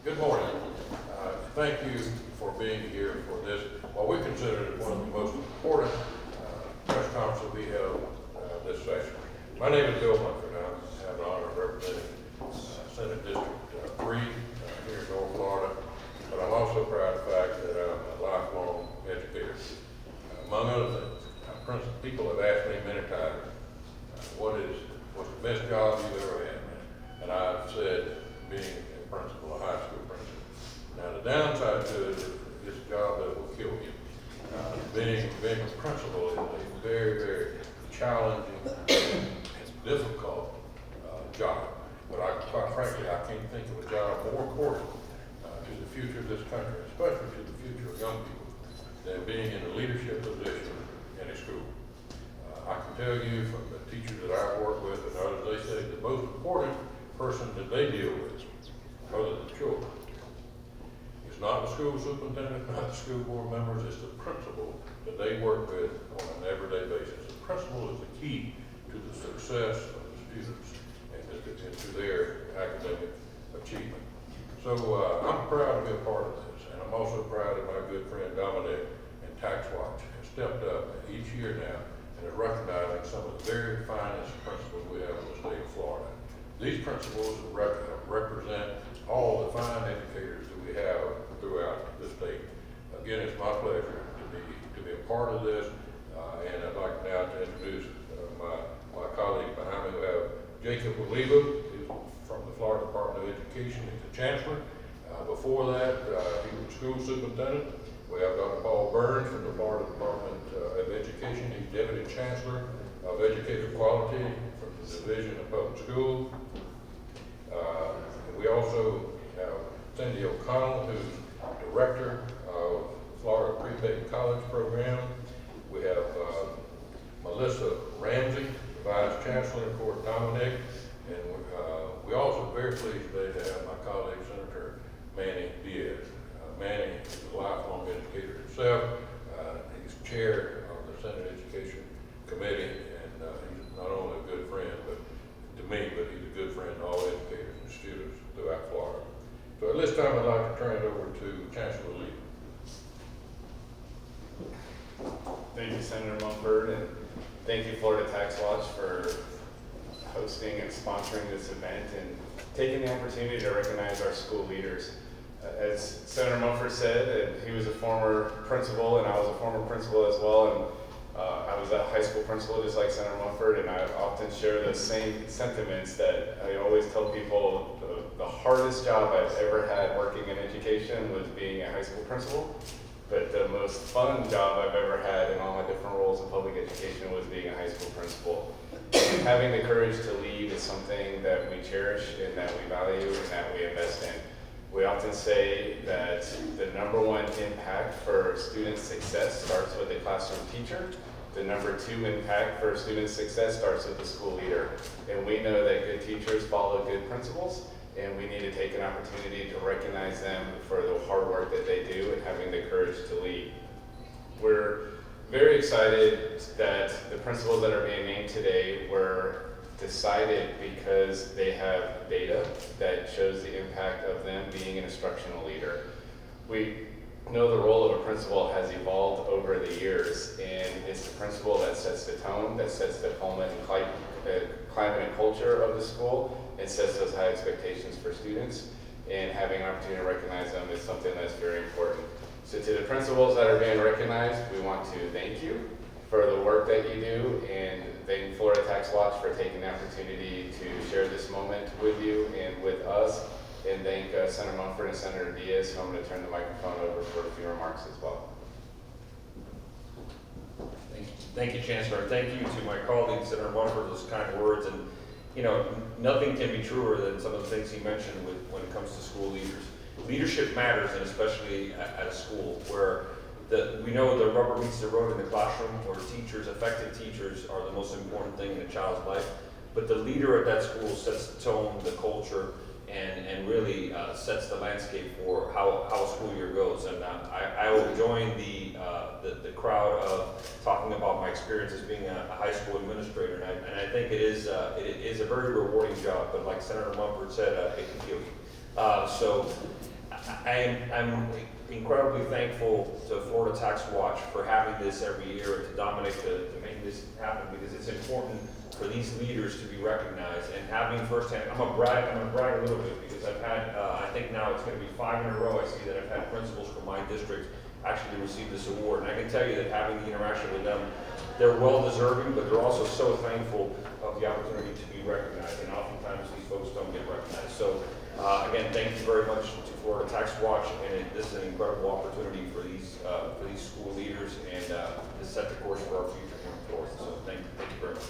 Good morning. Thank you for being here for this, what we consider one of the most important press conferences we held this session. My name is Bill Munford. I have the honor of representing Senate District 3 here in North Florida, but I'm also proud of the fact that I'm a lifelong educator. Among other things, people have asked me many times, what's the best job you've ever had? And I've said being a principal, a high school principal. Now the downside to it is it's a job that will kill you. Being a principal is a very, very challenging and difficult job. But quite frankly, I can't think of a job more important to the future of this country, especially to the future of young people, than being in a leadership position in a school. I can tell you from the teachers that I've worked with and others, they say the most important person that they deal with, other than children, it's not the school superintendent, not the school board members, it's the principal that they work with on an everyday basis. The principal is the key to the success of the students and to their academic achievement. So I'm proud to be a part of this, and I'm also proud that my good friend Dominic and Tax Watch have stepped up each year now and are recognizing some of the very finest principals we have in the state of Florida. These principals represent all the fine educators that we have throughout the state. Again, it's my pleasure to be a part of this, and I'd like now to introduce my colleagues behind me. We have Jacob Oliva, who's from the Florida Department of Education. He's the chancellor. Before that, he was school superintendent. We have Dr. Paul Burns from the Florida Department of Education. He's deputy chancellor of educator quality from the Division of Public Schools. We also have Cindy O'Connell, who's director of Florida Prepaid College Program. We have Melissa Ramsey, vice chancellor, and of course Dominic. And we also very pleased today to have my colleague, Senator Manny Diaz. Manny is a lifelong educator himself. He's chair of the Senate Education Committee, and he's not only a good friend, but to me, but he's a good friend to all educators and students throughout Florida. So at this time, I'd like to turn it over to Chancellor Lee. Thank you, Senator Munford, and thank you, Florida Tax Watch, for hosting and sponsoring this event and taking the opportunity to recognize our school leaders. As Senator Munford said, he was a former principal, and I was a former principal as well, and I was a high school principal just like Senator Munford, and I often share the same sentiments that I always tell people. The hardest job I've ever had working in education was being a high school principal, but the most fun job I've ever had in all my different roles in public education was being a high school principal. Having the courage to lead is something that we cherish and that we value and that we invest in. We often say that the number one impact for student success starts with a classroom teacher. The number two impact for student success starts with the school leader. And we know that good teachers follow good principals, and we need to take an opportunity to recognize them for the hard work that they do and having the courage to lead. We're very excited that the principals that are being named today were decided because they have data that shows the impact of them being an instructional leader. We know the role of a principal has evolved over the years, and it's the principal that sets the tone, that sets the climate and culture of the school, and sets those high expectations for students, and having an opportunity to recognize them is something that's very important. So to the principals that are being recognized, we want to thank you for the work that you do, and thank Florida Tax Watch for taking the opportunity to share this moment with you and with us, and thank Senator Munford and Senator Diaz, who I'm going to turn the microphone over for a few remarks as well. Thank you, Chancellor. Thank you to my colleague, Senator Munford, for those kind words. And you know, nothing can be truer than some of the things he mentioned when it comes to school leaders. Leadership matters, and especially at a school where we know the rubber meets the road in the classroom, where teachers, effective teachers, are the most important thing in a child's life. But the leader at that school sets the tone, the culture, and really sets the landscape for how a school year goes. And I will join the crowd of talking about my experience as being a high school administrator, and I think it is a very rewarding job. But like Senator Munford said, it can kill you. So I'm incredibly thankful to Florida Tax Watch for having this every year and to Dominic to make this happen, because it's important for these leaders to be recognized and having firsthand. I'm gonna brag a little bit, because I've had, I think now it's gonna be 5 in a row I see that I've had principals from my district actually receive this award. And I can tell you that having the interaction with them, they're well deserving, but they're also so thankful of the opportunity to be recognized. And oftentimes these folks don't get recognized. So again, thank you very much to Florida Tax Watch, and this is an incredible opportunity for these school leaders, and this set the course for our future here in Florida. So thank you very much.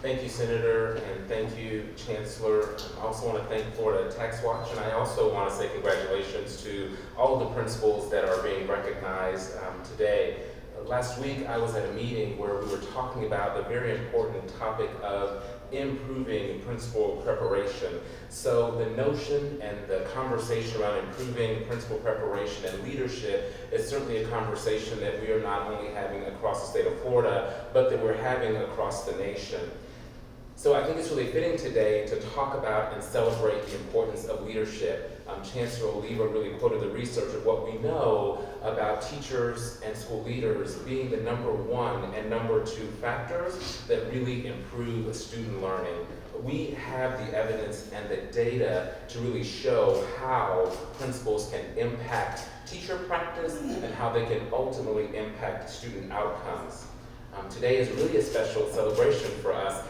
Thank you, Senator, and thank you, Chancellor. I also want to thank Florida Tax Watch, and I also want to say congratulations to all of the principals that are being recognized today. Last week, I was at a meeting where we were talking about the very important topic of improving principal preparation. So the notion and the conversation around improving principal preparation and leadership is certainly a conversation that we are not only having across the state of Florida, but that we're having across the nation. So I think it's really fitting today to talk about and celebrate the importance of leadership. Chancellor Oliva really quoted the research of what we know about teachers and school leaders being the #1 and #2 factors that really improve student learning. We have the evidence and the data to really show how principals can impact teacher practice and how they can ultimately impact student outcomes. Today is really a special celebration for us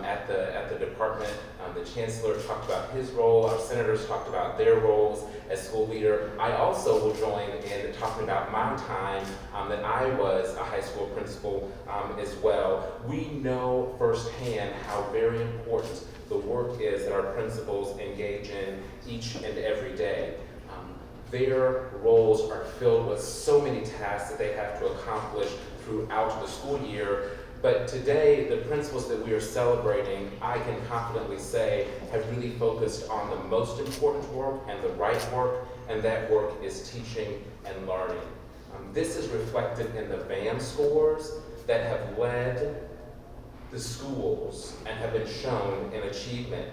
at the department. The Chancellor talked about his role, our senators talked about their roles as school leader. I also will join in talking about my time that I was a high school principal as well. We know firsthand how very important the work is that our principals engage in each and every day. Their roles are filled with so many tasks that they have to accomplish throughout the school year. But today, the principals that we are celebrating, I can confidently say, have really focused on the most important work and the right work, and that work is teaching and learning. This is reflected in the VAM scores that have led the schools and have been shown in achievement.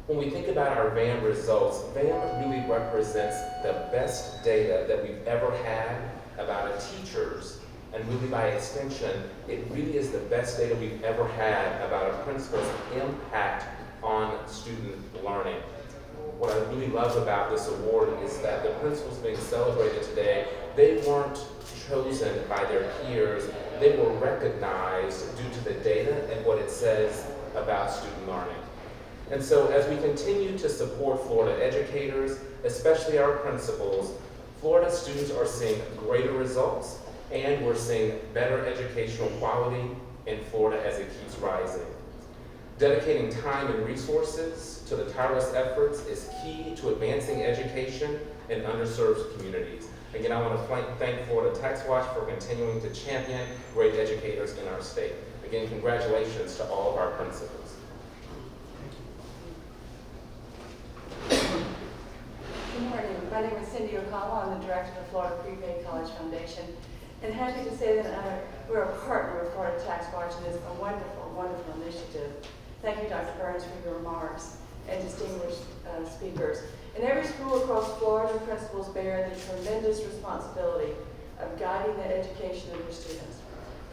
When we think about our VAM results, VAM really represents the best data that we've ever had about a teacher's, and really by extension, it really is the best data we've ever had about a principal's impact on student learning. What I really love about this award is that the principals being celebrated today, they weren't chosen by their peers, they were recognized due to the data and what it says about student learning. And so as we continue to support Florida educators, especially our principals, Florida students are seeing greater results, and we're seeing better educational quality in Florida as it keeps rising. Dedicating time and resources to the tireless efforts is key to advancing education in underserved communities. Again, I want to thank Florida Tax Watch for continuing to champion great educators in our state. Again, congratulations to all of our principals. Good morning. My name is Cindy O'Connell. I'm the director of the Florida Prepaid College Foundation. And happy to say that we're a partner with Florida Tax Watch, and it's a wonderful, wonderful initiative. Thank you, Dr. Burns, for your remarks and distinguished speakers. In every school across Florida, principals bear the tremendous responsibility of guiding the education of their students.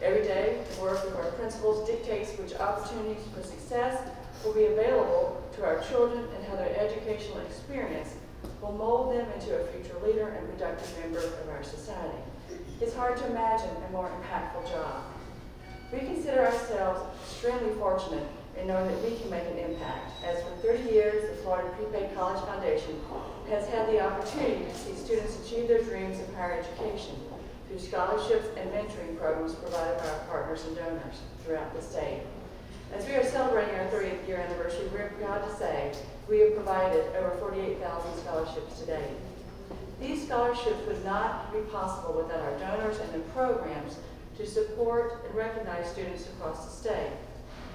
Every day, the work of our principals dictates which opportunities for success will be available to our children and how their educational experience will mold them into a future leader and productive member of our society. It's hard to imagine a more impactful job. We consider ourselves extremely fortunate in knowing that we can make an impact, as for 30 years, the Florida Prepaid College Foundation has had the opportunity to see students achieve their dreams of higher education through scholarships and mentoring programs provided by our partners and donors throughout the state. As we are celebrating our 30th year anniversary, we're proud to say we have provided over 48,000 scholarships to date. These scholarships would not be possible without our donors and the programs to support and recognize students across the state.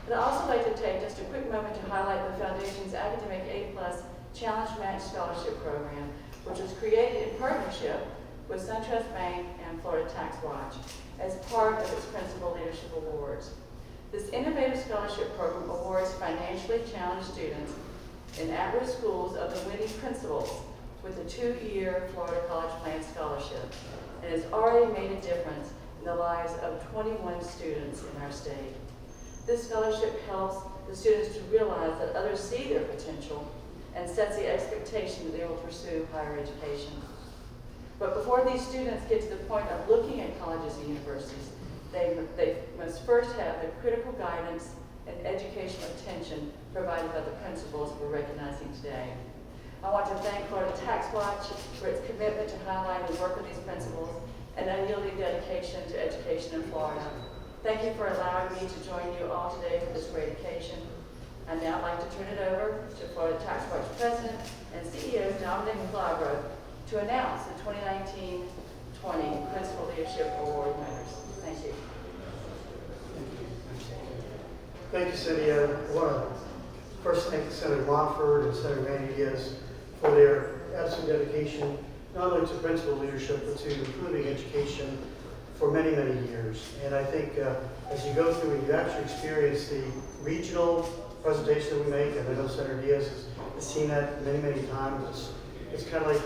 I'd also like to take just a quick moment to highlight the Foundation's Academic A+ Challenge Match Scholarship Program, which was created in partnership with SunTrust Bank and Florida Tax Watch as part of its Principal Leadership Awards. This innovative scholarship program awards financially challenged students in at-risk schools of the winning principals with a 2-year Florida College Plan scholarship, and has already made a difference in the lives of 21 students in our state. This scholarship helps the students to realize that others see their potential and sets the expectation that they will pursue higher education. But before these students get to the point of looking at colleges and universities, they must first have the critical guidance and educational attention provided by the principals we're recognizing today. I want to thank Florida Tax Watch for its commitment to highlight the work of these principals and unyielding dedication to education in Florida. Thank you for allowing me to join you all today for this great occasion. I'd now like to turn it over to Florida Tax Watch President and CEO Dominic Glabro to announce the 2019-20 Principal Leadership Award winners. Thank you. Thank you, Cindy. I want to first thank Senator Montford and Senator Manny Diaz for their absolute dedication, not only to principal leadership, but to improving education for many, many years. And I think as you go through and you actually experience the regional presentation that we make, and I know Senator Diaz has seen that many, many times, it's kind of like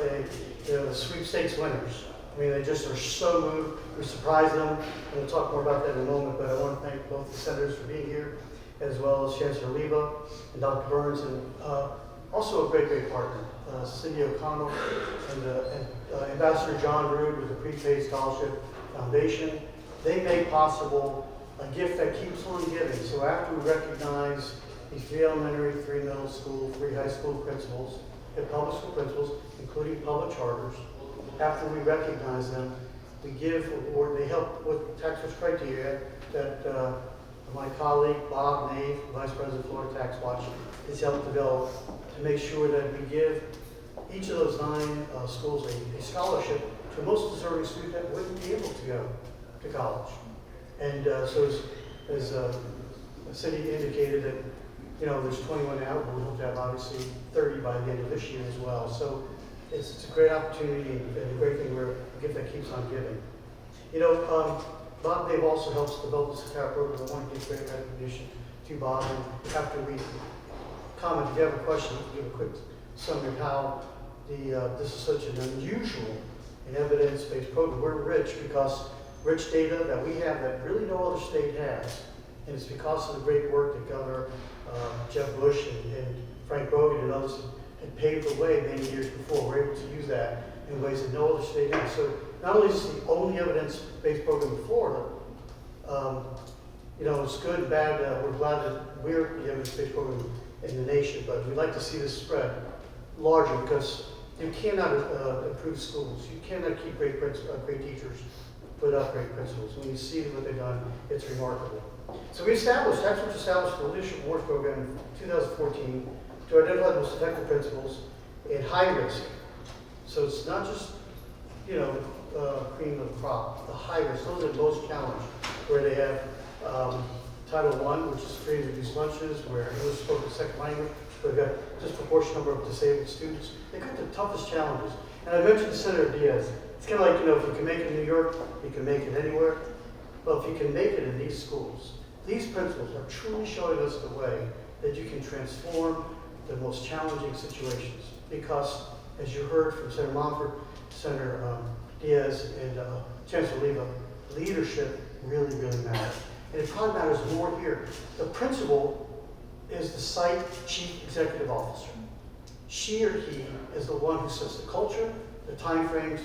the sweepstakes winners. I mean, they just are so moved. We surprise them, and we'll talk more about that in a moment, but I want to thank both the senators for being here, as well as Chancellor Leva and Dr. Burns, and also a great, great partner, Cindy O'Connell and Ambassador John Rood with the Prepaid Scholarship Foundation. They make possible a gift that keeps on giving. So after we recognize these 3 elementary, 3 middle school, 3 high school principals, and public school principals, including public charters, after we recognize them, we give award. They help with tax watch criteria that my colleague Bob Nave, Vice President of Florida Tax Watch, has helped develop to make sure that we give each of those 9 schools a scholarship to a most deserving student that wouldn't be able to go to college. And so as Cindy indicated that, you know, there's 21 out, but we hope to have obviously 30 by the end of this year as well. So it's a great opportunity and a great thing where a gift that keeps on giving. You know, Bob Dave also helps develop this entire program. I want to give great recognition to Bob. And after we comment, if you have a question, we can give a quick summary of how this is such an unusual and evidence-based program. We're rich because rich data that we have that really no other state has. And it's because of the great work that Governor Jeb Bush and Frank Bogan and others had paved the way many years before. We're able to use that in ways that no other state has. So not only is this the only evidence-based program in Florida, you know, it's good and bad. We're glad that we're the evidence-based program in the nation, but we'd like to see this spread larger because you cannot improve schools. You cannot keep great teachers without great principals. When you see what they've done, it's remarkable. So we established the Leadership Awards Program in 2014 to identify the most effective principals in high risk. So it's not just, you know, cream of the crop, the high risk. Those are the most challenged, where they have Title I, which is free and reduced lunches, where English is spoken second language, where they've got a disproportionate number of disabled students. They've got the toughest challenges. And I mentioned Senator Diaz. It's kind of like, you know, if you can make it in New York, you can make it anywhere. Well, if you can make it in these schools, these principals are truly showing us the way that you can transform the most challenging situations. Because, as you heard from Senator Montford, Senator Diaz, and Chancellor Leva, leadership really, really matters. And it probably matters more here. The principal is the site chief executive officer. She or he is the one who sets the culture, the time frames,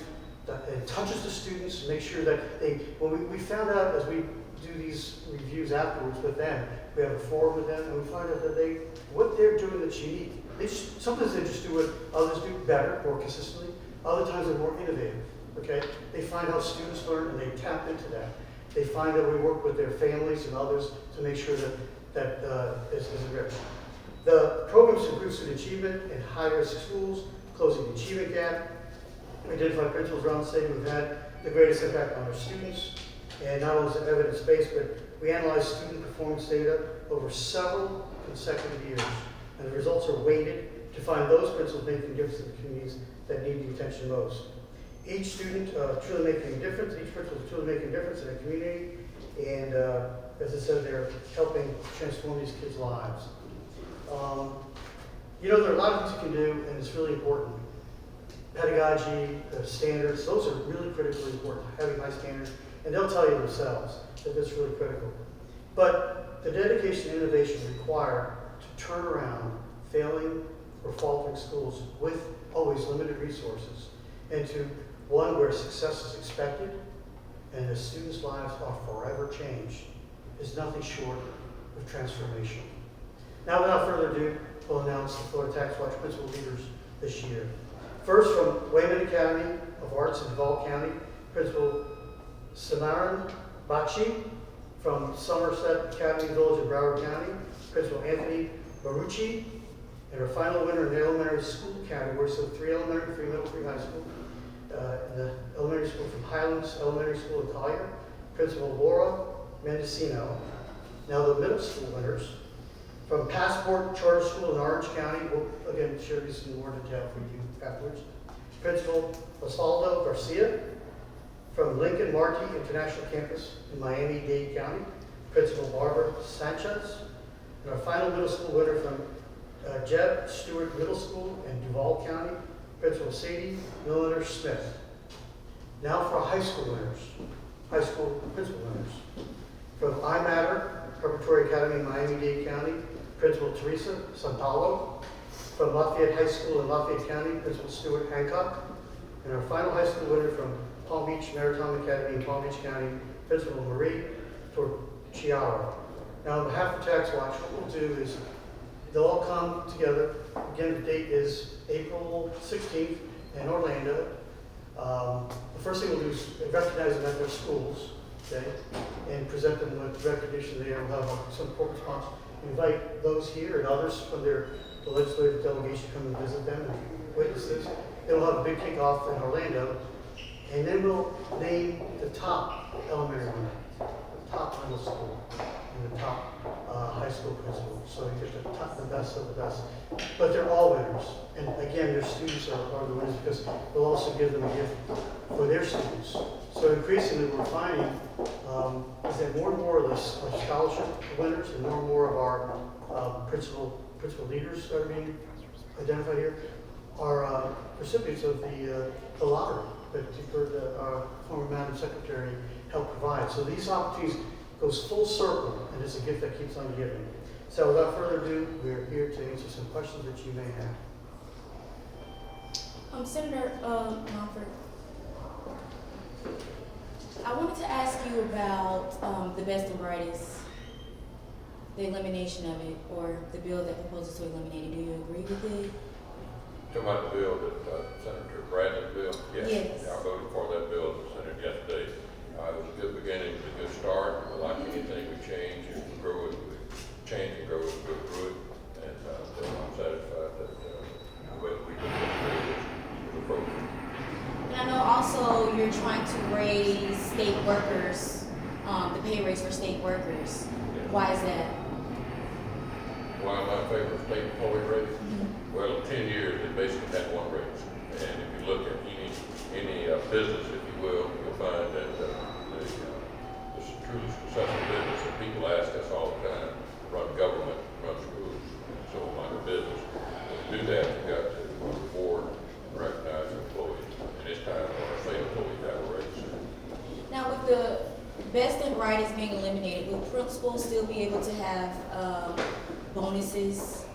and touches the students, make sure that they, when we found out as we do these reviews afterwards with them, we have a forum with them, and we find out that what they're doing that's unique. Sometimes they just do what others do better, more consistently. Other times they're more innovative, okay? They find how students learn and they tap into that. They find that we work with their families and others to make sure that is rich. The programs improve student achievement in high-risk schools, closing the achievement gap. We identify principals around the state who've had the greatest impact on their students. And not only is it evidence-based, but we analyze student performance data over several consecutive years. And the results are weighted to find those principals making a difference in the communities that need the attention most. Each student truly making a difference, each principal is truly making a difference in the community. And as I said, they're helping transform these kids' lives. You know, there are a lot of things you can do, and it's really important. Pedagogy, standards, those are really critically important, having high standards, and they'll tell you themselves that that's really critical. But the dedication and innovation required to turn around failing or faltering schools with always limited resources into one where success is expected and the students' lives are forever changed is nothing short of transformation. Now, without further ado, we'll announce the Florida Tax Watch principal leaders this year. First, from Wayman Academy of Arts in Duval County, Principal Samaran Bakshi. From Somerset Academy Village in Broward County, Principal Anthony Barucci. And our final winner in the elementary school category, so 3 elementary, 3 middle, 3 high school. In the elementary school from Highlands Elementary School in Collier, Principal Laura Mendocino. Now the middle school winners, from Passport Charter School in Orange County, we'll again share this in more detail for you afterwards. Principal Osvaldo Garcia. From Lincoln Marty International Campus in Miami-Dade County, Principal Barbara Sanchez. And our final middle school winner from Jeb Stewart Middle School in Duval County, Principal Sadie Milliner Smith. Now for our high school winners, high school principal winners. From iMatter Preparatory Academy in Miami-Dade County, Principal Teresa Santalo. From Lafayette High School in Lafayette County, Principal Stuart Hancock. And our final high school winner from Palm Beach Maritime Academy in Palm Beach County, Principal Marie Torchiaro. Now, on behalf of Tax Watch, what we'll do is they'll all come together. Again, the date is April 16th in Orlando. The first thing we'll do is recognize them at their schools, okay, and present them with recognition there. We'll have some corporate response. Invite those here and others from the legislative delegation to come and visit them and witness this. Then we'll have a big kickoff in Orlando. And then we'll name the top elementary winner, the top middle school, and the top high school principal. So you get the best of the best. But they're all winners. And again, their students are the winners because we'll also give them a gift for their students. So increasingly we're finding is that more and more of the scholarship winners and more of our principal leaders that are being identified here are recipients of the lottery that you've heard our former Madam Secretary helped provide. So these opportunities goes full circle, and it's a gift that keeps on giving. So without further ado, we're here to answer some questions that you may have. Senator Montford, I wanted to ask you about the best and brightest, the elimination of it, or the bill that proposes to eliminate it. Do you agree with it? Talking about the bill that Senator Bradley's bill? Yes. I voted for that bill in the Senate yesterday. It was a good beginning, it was a good start. Like anything we change, you can grow it, we change and grow it, go through it. And so I'm satisfied that the way we did it was appropriate. And I know also you're trying to raise state workers, the pay raise for state workers. Why is that? Why am I in favor of state employee raise? Well, in 10 years, they basically had one raise. And if you look at any business, if you will, you'll find that this is truly successful business that people ask us all the time, run government, run schools, and so like a business. To do that, you've got to reward and recognize your employees. And it's time for our state employees to have a raise. Now with the best and brightest being eliminated, will principals still be able to have bonuses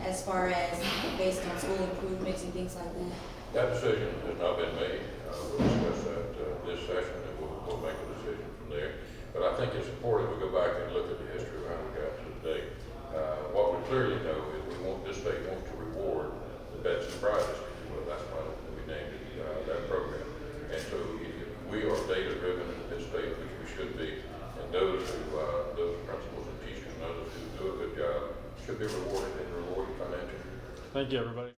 as far as based on school improvements and things like that? That decision has not been made. We'll discuss that this session, and we'll make a decision from there. But I think it's important we go back and look at the history of how we got to today. What we clearly know is this state wants to reward the best and brightest. Well, that's why we named it that program. And so we are data-driven in this state, which we should be. And those principals and teachers and others who do a good job should be rewarded and rewarded financially. Thank you, everybody.